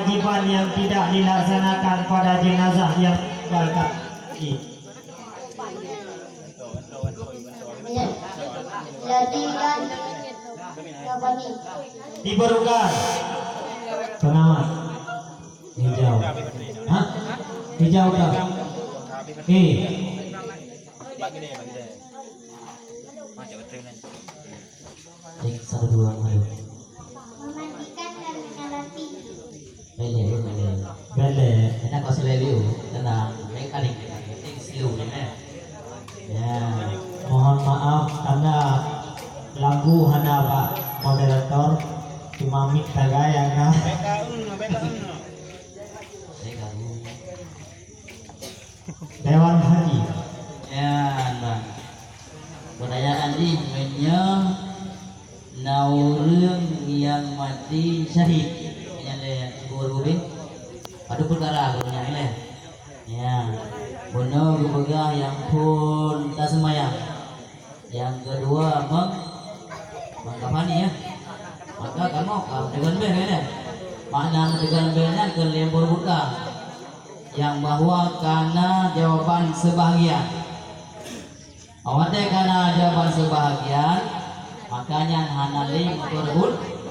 kewajiban yang tidak dilaksanakan pada jenazah yang meninggal. Jadikan Rabani Diberungkan pengamat hijau. Hah? Hijau dah. Cek 1 2 maju. memandikan dan menyalati Bele. Enak kau seleriu tenang mekanik penting silu ya. Mohon maaf karena lagu hana Pak moderator cuma mik tagayang nah. Dewan Haji. Ya, nah. Pertanyaan di menyo naurung yang mati syahid. Ini ada guru pada perkara gurunya ini. Ya, bunuh gubegah yang pun tak semayang. Yang kedua mengkapani ya. Maka kamu kau dengan ben ya. Makna dengan bennya ke lembur buka. Yang bahwa karena jawaban sebahagian. Awatnya karena jawaban sebahagian, makanya hanali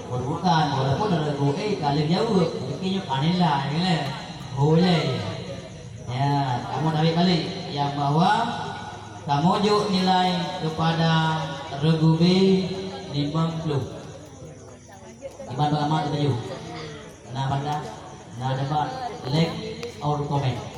berbukan walaupun ada gue kali jauh, mungkin anila ini boleh. Ya, kamu dari kali yang bahwa kamu juk nilai kepada regubi 50. Gimana pengamat itu? Nah pada, nah dapat like or comment.